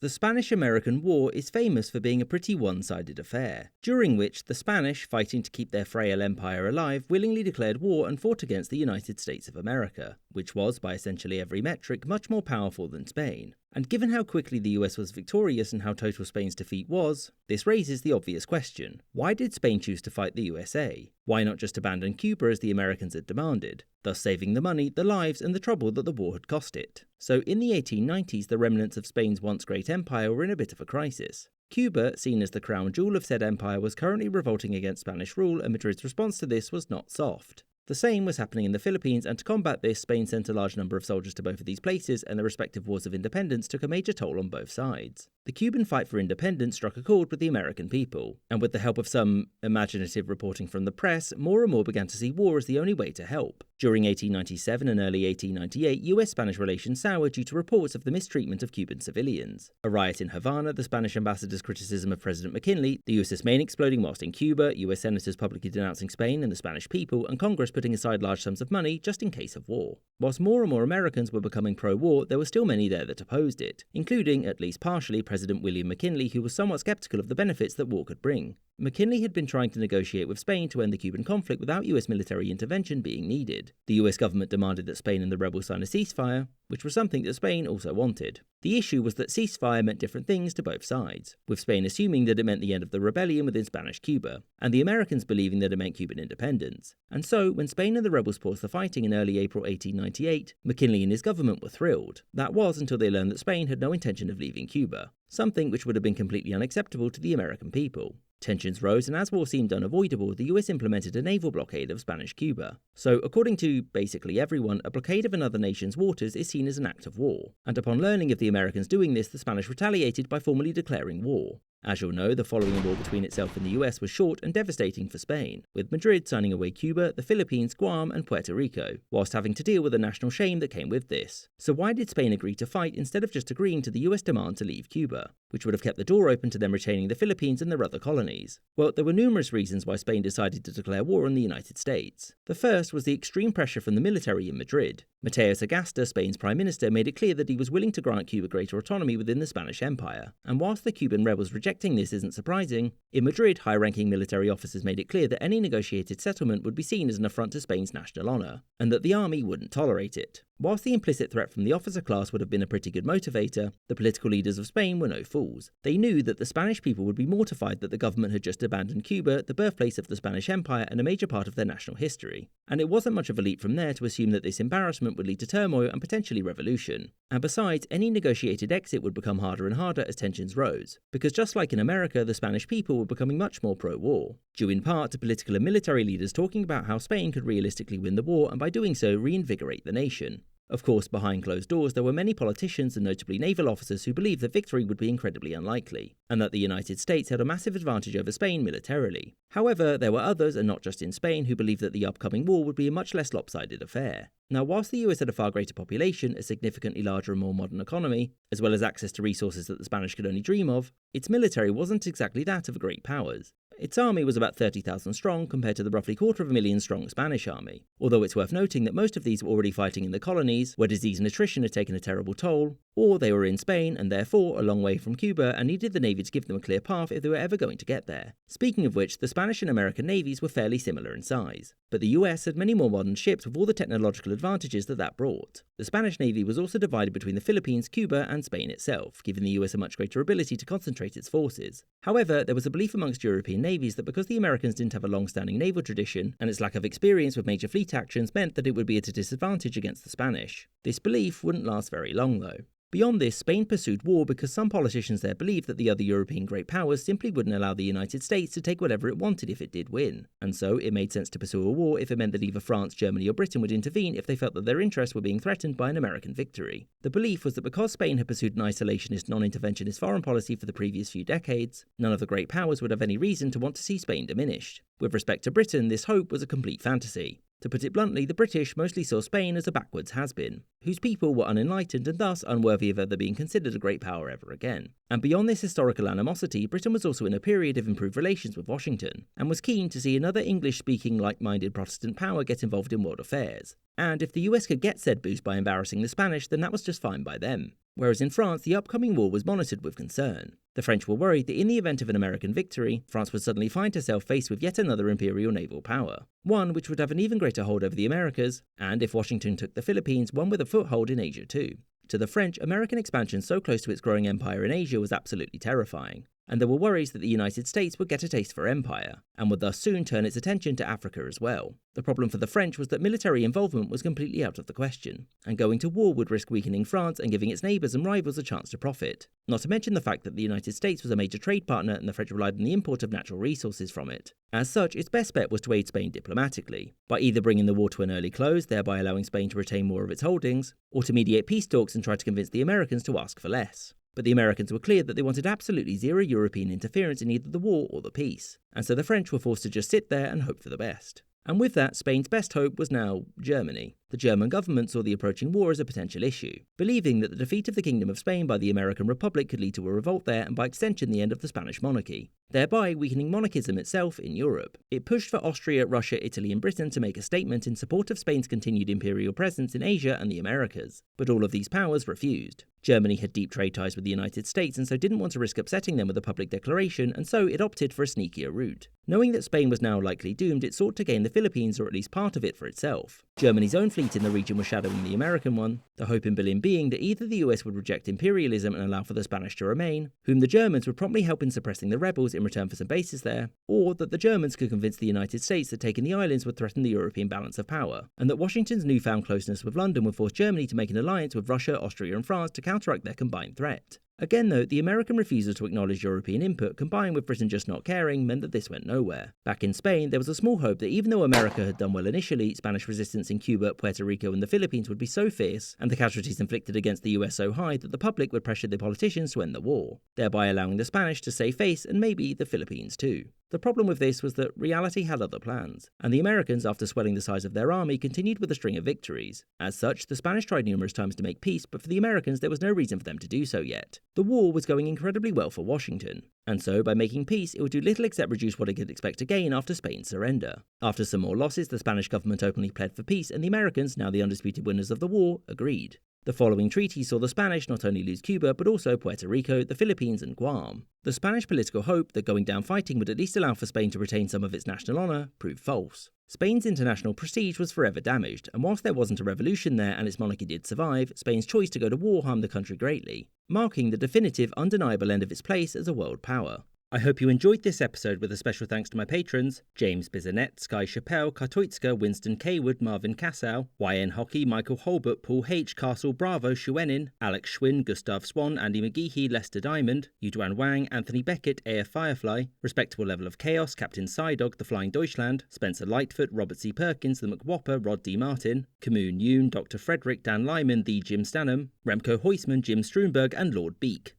The Spanish-American War is famous for being a pretty one-sided affair, during which the Spanish, fighting to keep their frail empire alive, willingly declared war and fought against the United States of America, which was, by essentially every metric, much more powerful than Spain. And given how quickly the US was victorious and how total Spain's defeat was, this raises the obvious question: why did Spain choose to fight the USA? Why not just abandon Cuba as the Americans had demanded, thus saving the money, the lives, and the trouble that the war had cost it? So in the 1890s, the remnants of Spain's once great empire were in a bit of a crisis. Cuba, seen as the crown jewel of said empire, was currently revolting against Spanish rule, and Madrid's response to this was not soft. The same was happening in the Philippines, and to combat this, Spain sent a large number of soldiers to both of these places, and the respective wars of independence took a major toll on both sides. The Cuban fight for independence struck a chord with the American people, and with the help of some imaginative reporting from the press, more and more began to see war as the only way to help. During 1897 and early 1898, US-Spanish relations soured due to reports of the mistreatment of Cuban civilians. A riot in Havana, the Spanish ambassador's criticism of President McKinley, the USS Maine exploding whilst in Cuba, US senators publicly denouncing Spain and the Spanish people, and Congress putting aside large sums of money just in case of war. Whilst more and more Americans were becoming pro-war, there were still many there that opposed it, including, at least partially, President William McKinley, who was somewhat skeptical of the benefits that war could bring. McKinley had been trying to negotiate with Spain to end the Cuban conflict without US military intervention being needed. The US government demanded that Spain and the rebels sign a ceasefire, which was something that Spain also wanted. The issue was that ceasefire meant different things to both sides, with Spain assuming that it meant the end of the rebellion within Spanish Cuba, and the Americans believing that it meant Cuban independence. And so, when Spain and the rebels paused the fighting in early April 1898, McKinley and his government were thrilled. That was until they learned that Spain had no intention of leaving Cuba, something which would have been completely unacceptable to the American people. Tensions rose, and as war seemed unavoidable, the US implemented a naval blockade of Spanish Cuba. So, according to basically everyone, a blockade of another nation's waters is seen as an act of war. And upon learning of the Americans doing this, the Spanish retaliated by formally declaring war. As you'll know, the following war between itself and the US was short and devastating for Spain, with Madrid signing away Cuba, the Philippines, Guam, and Puerto Rico, whilst having to deal with the national shame that came with this. So why did Spain agree to fight instead of just agreeing to the US demand to leave Cuba, which would have kept the door open to them retaining the Philippines and their other colonies? Well, there were numerous reasons why Spain decided to declare war on the United States. The first was the extreme pressure from the military in Madrid. Mateo Sagasta, Spain's prime minister, made it clear that he was willing to grant Cuba greater autonomy within the Spanish Empire, and whilst the Cuban rebels rejecting this isn't surprising, in Madrid, high-ranking military officers made it clear that any negotiated settlement would be seen as an affront to Spain's national honour, and that the army wouldn't tolerate it. Whilst the implicit threat from the officer class would have been a pretty good motivator, the political leaders of Spain were no fools. They knew that the Spanish people would be mortified that the government had just abandoned Cuba, the birthplace of the Spanish Empire and a major part of their national history. And it wasn't much of a leap from there to assume that this embarrassment would lead to turmoil and potentially revolution. And besides, any negotiated exit would become harder and harder as tensions rose, because just like in America, the Spanish people were becoming much more pro-war, due in part to political and military leaders talking about how Spain could realistically win the war and by doing so reinvigorate the nation. Of course, behind closed doors, there were many politicians and notably naval officers who believed that victory would be incredibly unlikely, and that the United States had a massive advantage over Spain militarily. However, there were others, and not just in Spain, who believed that the upcoming war would be a much less lopsided affair. Now, whilst the US had a far greater population, a significantly larger and more modern economy, as well as access to resources that the Spanish could only dream of, its military wasn't exactly that of great powers. Its army was about 30,000 strong compared to the roughly 250,000 strong Spanish army, although it's worth noting that most of these were already fighting in the colonies, where disease and attrition had taken a terrible toll, or they were in Spain and therefore a long way from Cuba and needed the navy to give them a clear path if they were ever going to get there. Speaking of which, the Spanish and American navies were fairly similar in size, but the US had many more modern ships with all the technological advantages that brought. The Spanish navy was also divided between the Philippines, Cuba, and Spain itself, giving the US a much greater ability to concentrate its forces. However, there was a belief amongst European navies that because the Americans didn't have a long-standing naval tradition, and its lack of experience with major fleet actions meant that it would be at a disadvantage against the Spanish. This belief wouldn't last very long though. Beyond this, Spain pursued war because some politicians there believed that the other European great powers simply wouldn't allow the United States to take whatever it wanted if it did win, and so it made sense to pursue a war if it meant that either France, Germany or Britain would intervene if they felt that their interests were being threatened by an American victory. The belief was that because Spain had pursued an isolationist, non-interventionist foreign policy for the previous few decades, none of the great powers would have any reason to want to see Spain diminished. With respect to Britain, this hope was a complete fantasy. To put it bluntly, the British mostly saw Spain as a backwards has-been, whose people were unenlightened and thus unworthy of ever being considered a great power ever again. And beyond this historical animosity, Britain was also in a period of improved relations with Washington, and was keen to see another English-speaking, like-minded Protestant power get involved in world affairs. And if the US could get said boost by embarrassing the Spanish, then that was just fine by them. whereas in France the upcoming war was monitored with concern. The French were worried that in the event of an American victory, France would suddenly find herself faced with yet another imperial naval power, one which would have an even greater hold over the Americas, and if Washington took the Philippines, one with a foothold in Asia too. To the French, American expansion so close to its growing empire in Asia was absolutely terrifying, and there were worries that the United States would get a taste for empire, and would thus soon turn its attention to Africa as well. The problem for the French was that military involvement was completely out of the question, and going to war would risk weakening France and giving its neighbours and rivals a chance to profit. Not to mention the fact that the United States was a major trade partner and the French relied on the import of natural resources from it. As such, its best bet was to aid Spain diplomatically, by either bringing the war to an early close, thereby allowing Spain to retain more of its holdings, or to mediate peace talks and try to convince the Americans to ask for less. But the Americans were clear that they wanted absolutely zero European interference in either the war or the peace, and so the French were forced to just sit there and hope for the best. And with that, Spain's best hope was now Germany. The German government saw the approaching war as a potential issue, believing that the defeat of the Kingdom of Spain by the American Republic could lead to a revolt there and by extension the end of the Spanish monarchy, thereby weakening monarchism itself in Europe. It pushed for Austria, Russia, Italy and Britain to make a statement in support of Spain's continued imperial presence in Asia and the Americas, but all of these powers refused. Germany had deep trade ties with the United States and so didn't want to risk upsetting them with a public declaration, and so it opted for a sneakier route. Knowing that Spain was now likely doomed, it sought to gain the Philippines or at least part of it for itself. Germany's own fleet in the region was shadowing the American one, the hope in Berlin being that either the US would reject imperialism and allow for the Spanish to remain, whom the Germans would promptly help in suppressing the rebels in return for some bases there, or that the Germans could convince the United States that taking the islands would threaten the European balance of power, and that Washington's newfound closeness with London would force Germany to make an alliance with Russia, Austria and France to counteract their combined threat. Again though, the American refusal to acknowledge European input combined with Britain just not caring meant that this went nowhere. Back in Spain, there was a small hope that even though America had done well initially, Spanish resistance in Cuba, Puerto Rico and the Philippines would be so fierce, and the casualties inflicted against the US so high that the public would pressure the politicians to end the war, thereby allowing the Spanish to save face and maybe the Philippines too. The problem with this was that reality had other plans, and the Americans, after swelling the size of their army, continued with a string of victories. As such, the Spanish tried numerous times to make peace, but for the Americans there was no reason for them to do so yet. The war was going incredibly well for Washington, and so by making peace it would do little except reduce what it could expect to gain after Spain's surrender. After some more losses, the Spanish government openly pled for peace, and the Americans, now the undisputed winners of the war, agreed. The following treaty saw the Spanish not only lose Cuba but also Puerto Rico, the Philippines and Guam. The Spanish political hope that going down fighting would at least allow for Spain to retain some of its national honour proved false. Spain's international prestige was forever damaged, and whilst there wasn't a revolution there and its monarchy did survive, Spain's choice to go to war harmed the country greatly, marking the definitive, undeniable end of its place as a world power. I hope you enjoyed this episode, with a special thanks to my patrons: James Bizanet, Sky Chappelle, Kartoitska, Winston Kaywood, Marvin Cassow, YN Hockey, Michael Holbert, Paul H, Castle Bravo, Shuenin, Alex Schwinn, Gustav Swan, Andy McGeehee, Lester Diamond, Yuduan Wang, Anthony Beckett, AF Firefly, Respectable Level of Chaos, Captain Psydog, The Flying Deutschland, Spencer Lightfoot, Robert C. Perkins, The McWhopper, Rod D. Martin, Camoon Yoon, Dr. Frederick, Dan Lyman, The Jim Stanham, Remco Heusman, Jim Struenberg and Lord Beak.